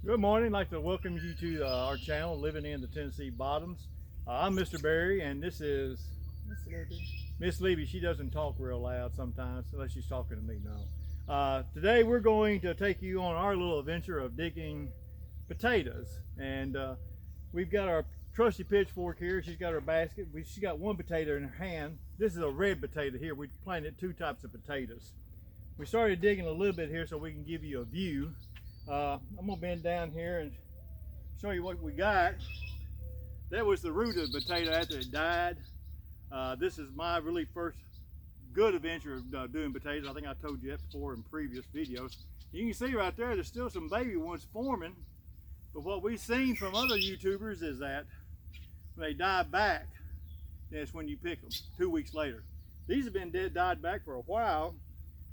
Good morning. I'd like to welcome you to our channel, Living in the Tennessee Bottoms. I'm Mr. Barry, and this is Miss Libby. Miss Levy. She doesn't talk real loud sometimes, unless she's talking to me now. Today we're going to take you on our little adventure of digging potatoes. And we've got our trusty pitchfork here. She's got her basket. She's got one potato in her hand. This is a red potato here. We planted two types of potatoes. We started digging a little bit here so we can give you a view. I'm gonna bend down here and show you what we got. That was the root of the potato after it died. This is my really first good adventure of doing potatoes. I think I told you that before in previous videos. You can see right there, there's still some baby ones forming. But what we've seen from other YouTubers is that when they die back, that's when you pick them 2 weeks later. These have been died back for a while.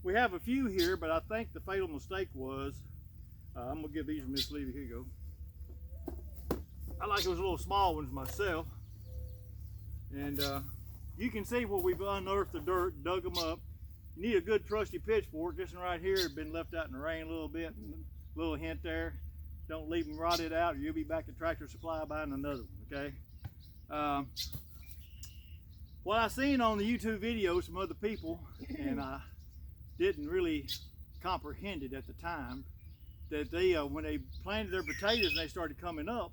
We have a few here, but I think the fatal mistake was I'm gonna give these to Miss Levy. Here you go. I like those little small ones myself. And you can see where we've unearthed the dirt, dug them up. You need a good trusty pitchfork. This one right here has been left out in the rain a little bit. Little hint there. Don't leave them rotted out or you'll be back at Tractor Supply buying another one, okay? What I seen on the YouTube videos from other people, and I didn't really comprehend it at the time, that they when they planted their potatoes and they started coming up,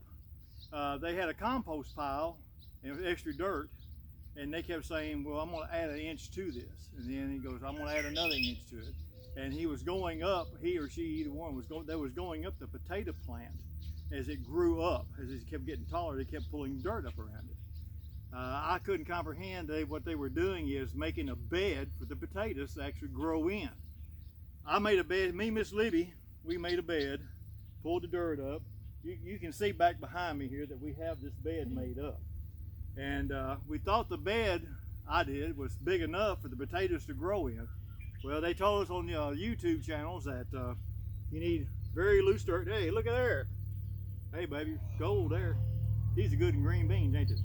they had a compost pile and extra dirt, and they kept saying, well, I'm going to add an inch to this, and then he goes, I'm going to add another inch to it, and he was going up, he or she, either one was going, they was going up the potato plant as it grew up. As it kept getting taller, they kept pulling dirt up around it. I couldn't comprehend what they were doing is making a bed for the potatoes to actually grow in. I made a bed, me and Miss Libby, we made a bed, pulled the dirt up. You can see back behind me here that we have this bed made up. And we thought the bed, I did, was big enough for the potatoes to grow in. Well, they told us on the YouTube channels that you need very loose dirt. Hey, look at there. Hey, baby, gold there. These are good in green beans, ain't they?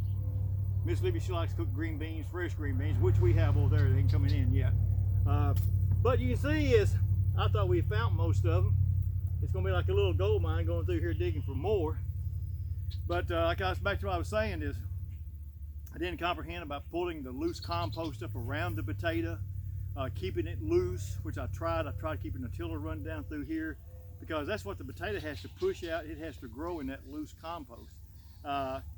Miss Libby, she likes to cook green beans, fresh green beans, which we have over there. They ain't coming in yet. But you can see is, I thought we found most of them. It's going to be like a little gold mine going through here digging for more. But like I was back to what I was saying is, I didn't comprehend about pulling the loose compost up around the potato, keeping it loose, which I tried. I tried keeping the tiller run down through here because that's what the potato has to push out. It has to grow in that loose compost.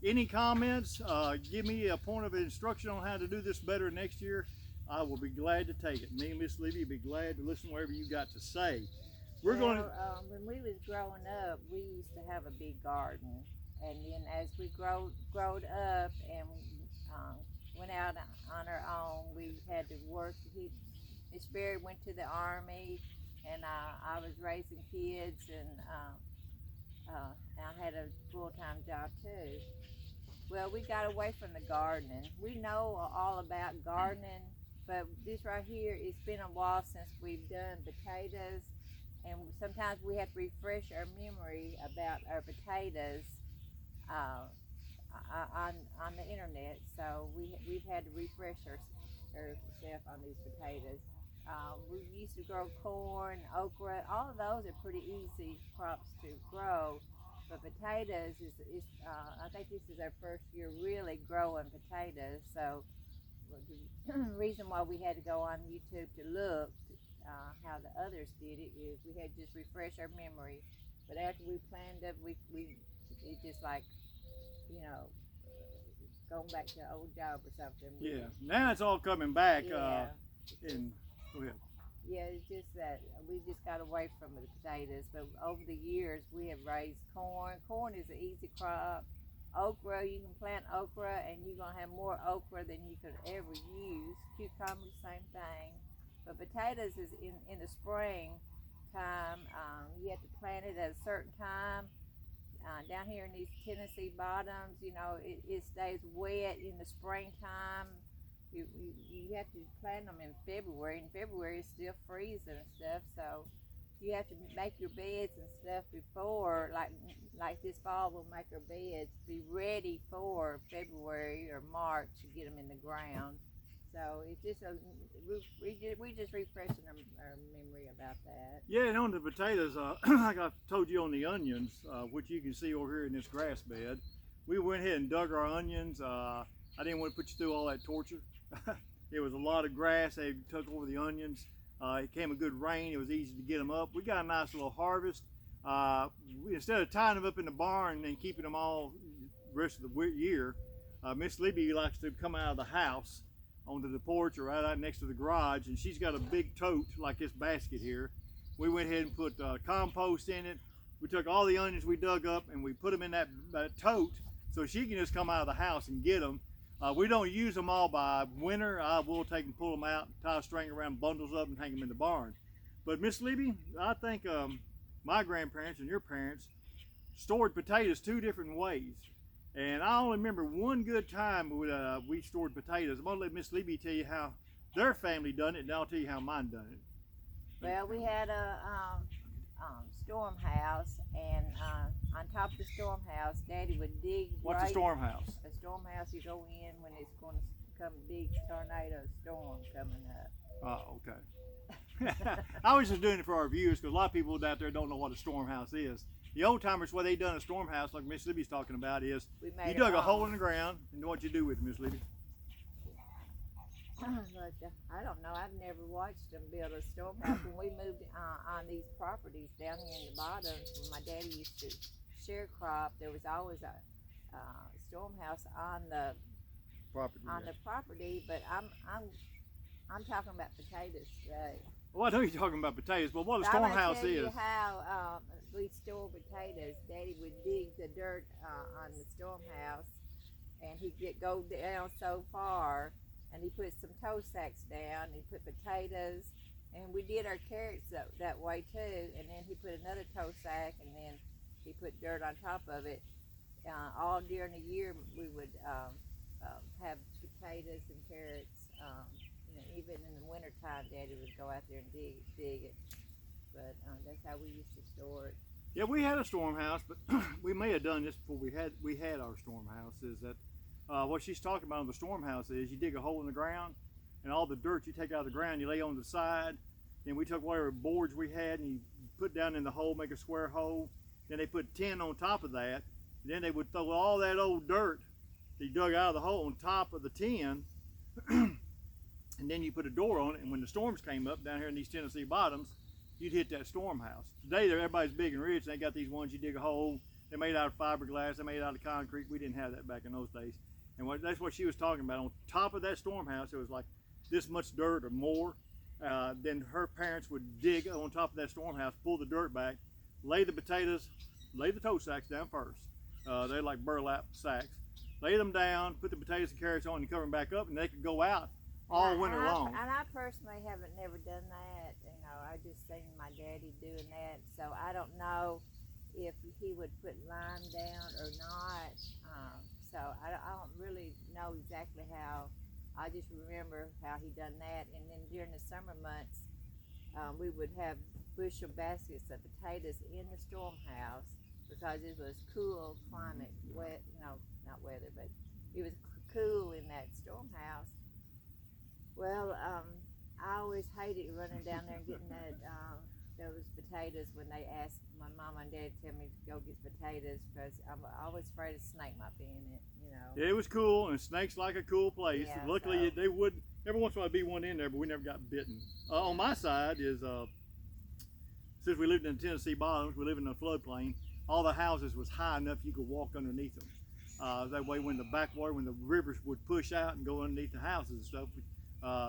Any comments? Give me a point of instruction on how to do this better next year. I will be glad to take it. Me and Miss Libby will be glad to listen to whatever you got to say. When we was growing up, we used to have a big garden, and then as we growed up and went out on our own, we had to work. Miss Barry went to the Army, and I was raising kids, and I had a full-time job too. Well, we got away from the gardening. We know all about gardening, but this right here, it's been a while since we've done potatoes. And sometimes we have to refresh our memory about our potatoes on the internet. So we've had to refresh ourselves on these potatoes. We used to grow corn, okra. All of those are pretty easy crops to grow. But potatoes I think this is our first year really growing potatoes. So the reason why we had to go on YouTube to look how the others did it is we had to just refresh our memory. But after we planned it, it just like, you know, going back to an old job or something. Yeah, now it's all coming back. Yeah. Go ahead. Yeah, it's just that we just got away from the potatoes. But over the years, we have raised corn. Corn is an easy crop. Okra, you can plant okra, and you're gonna have more okra than you could ever use. Cucumbers, same thing. But potatoes is in the spring time. You have to plant it at a certain time. Down here in these Tennessee bottoms, you know, it stays wet in the springtime. You have to plant them in February. In February, it's still freezing and stuff. So you have to make your beds and stuff before, like this fall, we'll make our beds, be ready for February or March to get them in the ground. So it's just we just refreshing our memory about that. Yeah, and on the potatoes, like I told you on the onions, which you can see over here in this grass bed, we went ahead and dug our onions. I didn't want to put you through all that torture. It was a lot of grass. They took over the onions. It came a good rain. It was easy to get them up. We got a nice little harvest. Instead of tying them up in the barn and keeping them all the rest of the year, Miss Libby likes to come out of the house onto the porch or right out next to the garage, and she's got a big tote like this basket here. We went ahead and put compost in it. We took all the onions we dug up and we put them in that tote so she can just come out of the house and get them. We don't use them all by winter. I will take and pull them out, tie a string around, bundles up, and hang them in the barn. But Miss Libby, I think my grandparents and your parents stored potatoes two different ways. And I only remember one good time we stored potatoes. I'm gonna let Miss Libby tell you how their family done it, and I'll tell you how mine done it. Well, we had a storm house, and on top of the storm house, Daddy would dig. What's a storm house? A storm house, you go in when it's going to come big tornado storm coming up. Oh, okay. I was just doing it for our viewers because a lot of people out there don't know what a storm house is. The old timers, what they done a storm house, like Miss Libby's talking about, is you dug a hole in the ground, and what you do with it, Miss Libby? But I don't know. I've never watched them build a storm house. When we moved on these properties down here in the bottoms, when my daddy used to sharecrop, there was always a storm house on the property. But I'm talking about potatoes today. Well, I know you're talking about potatoes, but what a storm house is. I'm going to tell you how we store potatoes. Daddy would dig the dirt on the storm house, and he'd go down so far, and he put some toe sacks down, and he put potatoes, and we did our carrots that way too, and then he put another toe sack, and then he put dirt on top of it. All during the year, we would have potatoes and carrots. Even in the wintertime, Daddy would go out there and dig it. But that's how we used to store it. Yeah, we had a storm house, but we may have done this before we had our storm house. Is that what she's talking about on the storm house is you dig a hole in the ground, and all the dirt you take out of the ground, you lay on the side. Then we took whatever boards we had and you put down in the hole, make a square hole. Then they put tin on top of that. And then they would throw all that old dirt they dug out of the hole on top of the tin. And then you put a door on it, and when the storms came up down here in these Tennessee bottoms, you'd hit that storm house. Today, everybody's big and rich, and they got these ones you dig a hole. They're made out of fiberglass, they're made out of concrete. We didn't have that back in those days. And that's what she was talking about. On top of that storm house, it was like this much dirt or more. Then her parents would dig on top of that storm house, pull the dirt back, lay the potatoes, lay the toe sacks down first. They're like burlap sacks. Lay them down, put the potatoes and carrots on, and cover them back up, and they could go out all winter long. And I personally haven't never done that. I just seen my daddy doing that, so I don't know if he would put lime down or not. So I don't really know exactly how. I just remember how he done that. And then during the summer months, we would have bushel baskets of potatoes in the storm house because it was cool climate, wet, not weather, but it was cool in that storm house. Well, I always hated running down there and getting those potatoes when they asked my mom and dad to tell me to go get potatoes because I'm always afraid of snake might be in it, Yeah, it was cool, and snakes like a cool place. Yeah, Luckily, they would every once in a while be one in there, but we never got bitten. On my side is since we lived in the Tennessee bottoms, we live in a floodplain. All the houses was high enough you could walk underneath them. That way, when the backwater, when the rivers would push out and go underneath the houses and stuff,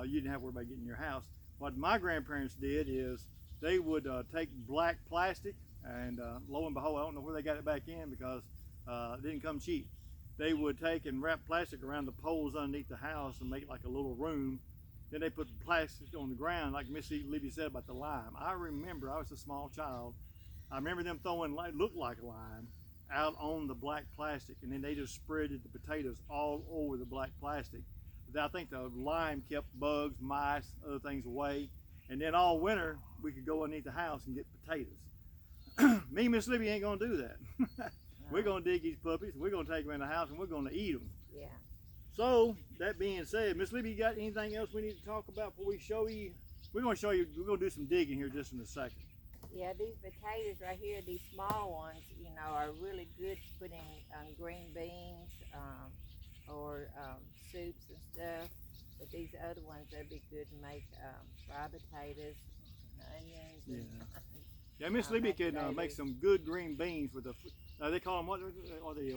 you didn't have to worry about getting your house. What my grandparents did is they would take black plastic, and lo and behold, I don't know where they got it back in because it didn't come cheap. They would take and wrap plastic around the poles underneath the house and make like a little room. Then they put plastic on the ground, like Miss Libby said about the lime. I remember, I was a small child, I remember them throwing looked like lime out on the black plastic, and then they just spreaded the potatoes all over the black plastic. I think the lime kept bugs, mice, other things away. And then all winter, we could go underneath the house and get potatoes. Me and Miss Libby ain't gonna do that. We're gonna dig these puppies, we're gonna take them in the house, and we're gonna eat them. Yeah. So that being said, Miss Libby, you got anything else we need to talk about before we show you? We're going to show you. We're going to do some digging here just in a second. Yeah, these potatoes right here, these small ones, you know, are really good to put in green beans or soups and stuff. But these other ones, they'd be good to make fried potatoes, onions. Yeah. And, Yeah, Miss Libby can make potatoes. some good green beans with the. They call them what? Are they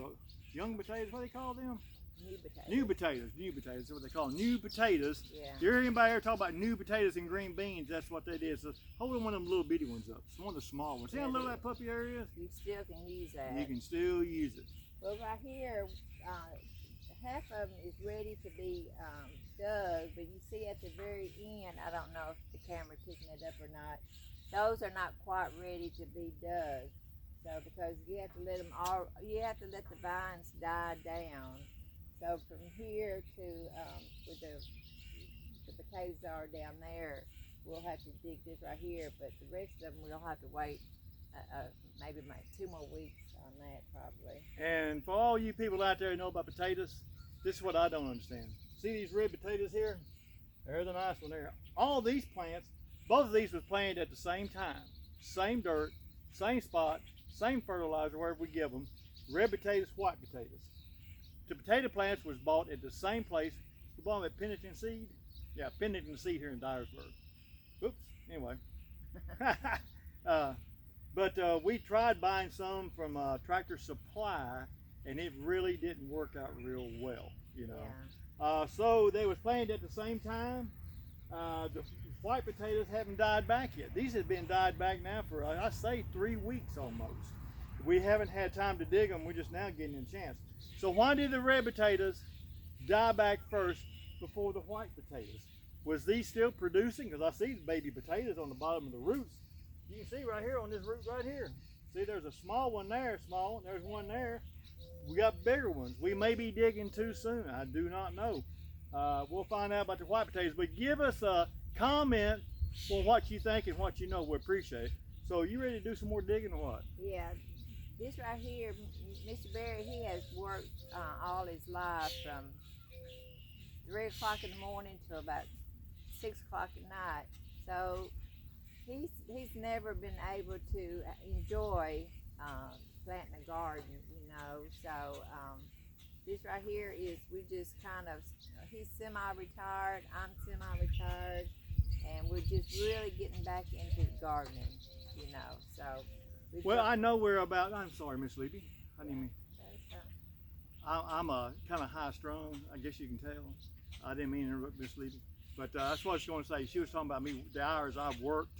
young potatoes? What do they call them? New potatoes. New potatoes. New potatoes. That's what they call them. New potatoes. Yeah. You hear anybody ever talk about new potatoes and green beans? That's what that is. So holding one of them little bitty ones up. It's one of the small ones. See how little that puppy area is? You still can use that. You can still use it. Well, right here, half of them is ready to be dug, but you see at the very end, I don't know if the camera's picking it up or not, those are not quite ready to be dug. So because you have to let them you have to let the vines die down. So from here to where the potatoes are down there, we'll have to dig this right here, but the rest of them we'll have to wait maybe 2 more weeks on that probably. And for all you people out there who know about potatoes, this is what I don't understand. See these red potatoes here? They're the nice one there. All these plants, both of these was planted at the same time. Same dirt, same spot, same fertilizer, wherever we give them. Red potatoes, white potatoes. The potato plants was bought at the same place. We bought them at Pennington Seed. Yeah, Pennington Seed here in Dyersburg. Oops, anyway. But we tried buying some from Tractor Supply, and it really didn't work out real well, you know. Yeah. So they was planted at the same time. The white potatoes haven't died back yet. These have been died back now for, I say, 3 weeks almost. We haven't had time to dig them. We're just now getting a chance. So why did the red potatoes die back first before the white potatoes? Was these still producing? Because I see baby potatoes on the bottom of the roots. You can see right here on this root right here. See, there's a small one there, small, and there's one there. We got bigger ones. We may be digging too soon. I do not know. We'll find out about the white potatoes, but give us a comment on what you think and what you know. We appreciate it. So you ready to do some more digging or what? Yeah. This right here, Mr. Barry, he has worked all his life from 3 o'clock in the morning to about 6 o'clock at night. So he's never been able to enjoy planting a garden, you know. So this right here is, we just kind of, he's semi-retired, I'm semi-retired, and we're just really getting back into gardening, you know. So well, I know we're about. I'm sorry, Miss Libby. I didn't mean. I'm kind of high strung. I guess you can tell. I didn't mean to interrupt Miss Libby, but that's what I was going to say. She was talking about me, the hours I've worked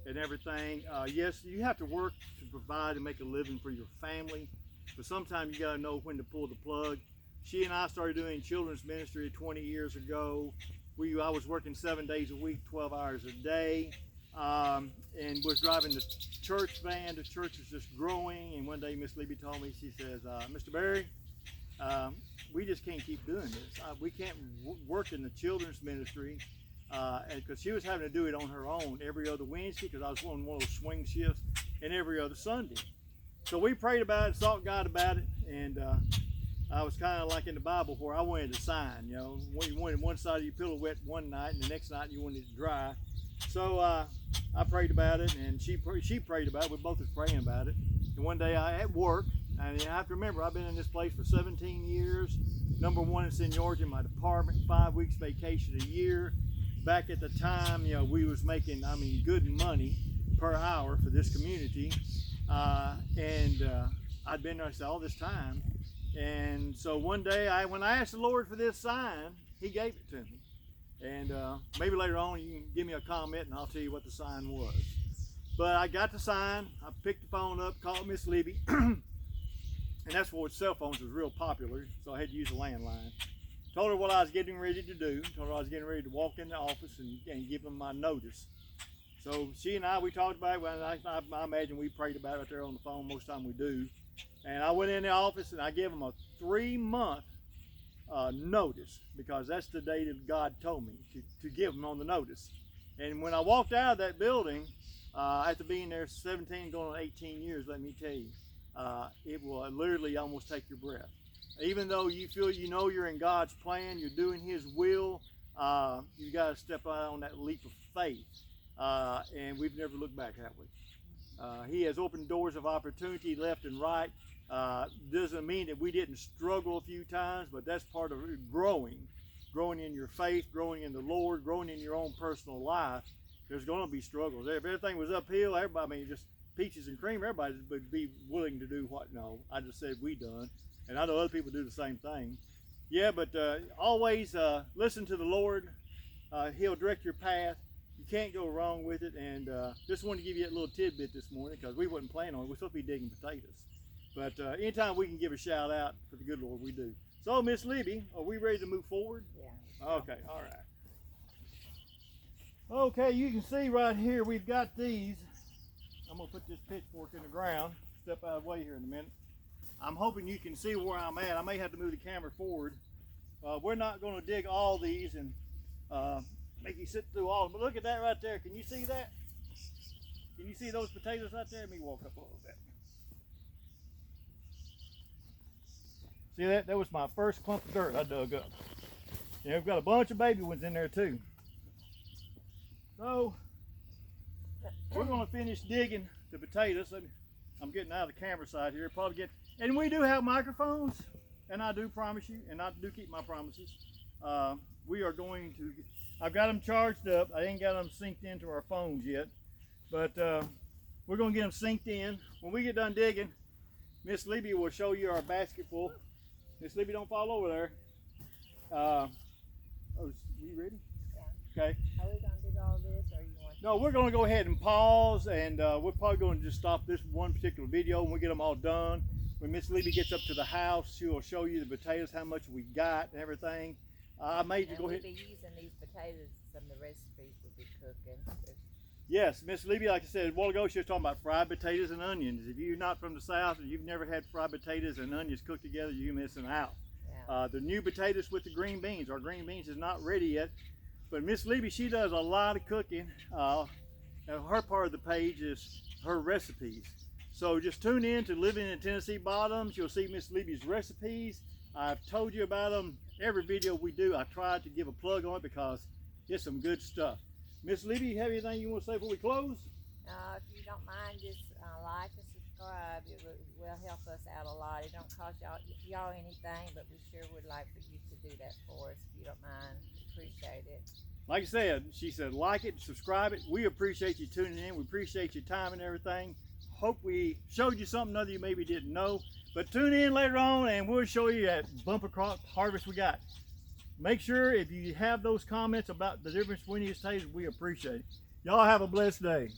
and everything. Yes, you have to work to provide and make a living for your family, but sometimes you got to know when to pull the plug. She and I started doing children's ministry 20 years ago. I was working 7 days a week, 12 hours a day. And was driving the church van. The church was just growing, and one day Miss Libby told me, she says, Mr. Barry, we just can't keep doing this. We can't work in the children's ministry, because she was having to do it on her own every other Wednesday, because I was on one of those swing shifts, and every other Sunday. So we prayed about it, sought God about it, and I was kind of like in the Bible where I wanted a sign, you know. You wanted one side of your pillow wet one night, and the next night you wanted it dry. So I prayed about it, and she prayed about it. We both was praying about it. And one day I at work, and I have to remember, I've been in this place for 17 years, #1 in seniority in my department, 5 weeks vacation a year. Back at the time, you know, we was making, I mean, good money per hour for this community. I'd been there all this time. And so one day, when I asked the Lord for this sign, He gave it to me. And maybe later on you can give me a comment and I'll tell you what the sign was. But I got the sign, I picked the phone up, called Miss Libby, and that's where cell phones was real popular, so I had to use a landline. Told her what I was getting ready to do, told her I was getting ready to walk in the office and give them my notice. So she and we talked about it. Well, I imagine we prayed about it right there on the phone, most time we do. And I went in the office and I gave them a 3-month notice, because that's the date that God told me to give them on the notice. And when I walked out of that building, after being there 17 going on 18 years, let me tell you, it will literally almost take your breath. Even though you feel you're in God's plan, you're doing His will, you got to step out on that leap of faith. And we've never looked back, have we? He has opened doors of opportunity left and right. Doesn't mean that we didn't struggle a few times, but that's part of growing in your faith, growing in the Lord, growing in your own personal life. There's going to be struggles. If everything was uphill, everybody, I mean, just peaches and cream, everybody would be willing to do what? No, I just said we done. And I know other people do the same thing. Yeah, but always listen to the Lord. He'll direct your path. You can't go wrong with it. And just wanted to give you a little tidbit this morning because we wasn't planning on it. We're supposed to be digging potatoes. But anytime we can give a shout out for the good Lord, we do. So, Miss Libby, are we ready to move forward? Yeah. Okay, all right. Okay, you can see right here we've got these. I'm going to put this pitchfork in the ground. Step out of the way here in a minute. I'm hoping you can see where I'm at. I may have to move the camera forward. We're not going to dig all these and make you sit through all of them. But look at that right there. Can you see that? Can you see those potatoes right there? Let me walk up a little bit. See that? That was my first clump of dirt I dug up. Yeah, we've got a bunch of baby ones in there too. So we're going to finish digging the potatoes. I'm getting out of the camera side here. And we do have microphones, and I do promise you, and I do keep my promises. We are going to. I've got them charged up. I ain't got them synced into our phones yet, but we're going to get them synced in. When we get done digging, Miss Libby will show you our basket full. Miss Libby, don't fall over there. Oh, you ready? Yeah. Okay. Are we going to do all this, or you want to? No, we're going to go ahead and pause, and we're probably going to just stop this one particular video when we get them all done. When Miss Libby gets up to the house, she will show you the potatoes, how much we got, and everything. I made you go ahead. We'll be using these potatoes in some of the recipes we'll be cooking. Yes, Miss Libby, like I said a while ago, she was talking about fried potatoes and onions. If you're not from the South and you've never had fried potatoes and onions cooked together, you're missing out. Yeah. The new potatoes with the green beans. Our green beans is not ready yet, but Miss Libby, she does a lot of cooking. Her part of the page is her recipes. So just tune in to Living in Tennessee Bottoms. You'll see Miss Libby's recipes. I've told you about them every video we do. I tried to give a plug on it because it's some good stuff. Miss Libby, you have anything you want to say before we close? If you don't mind, just like and subscribe. It will help us out a lot. It don't cost y'all anything, but we sure would like for you to do that for us if you don't mind. Appreciate it. Like I said, she said like it, subscribe it. We appreciate you tuning in. We appreciate your time and everything. Hope we showed you something other you maybe didn't know. But tune in later on and we'll show you that bumper crop harvest we got. Make sure if you have those comments about the difference between these potatoes, we appreciate it. Y'all have a blessed day.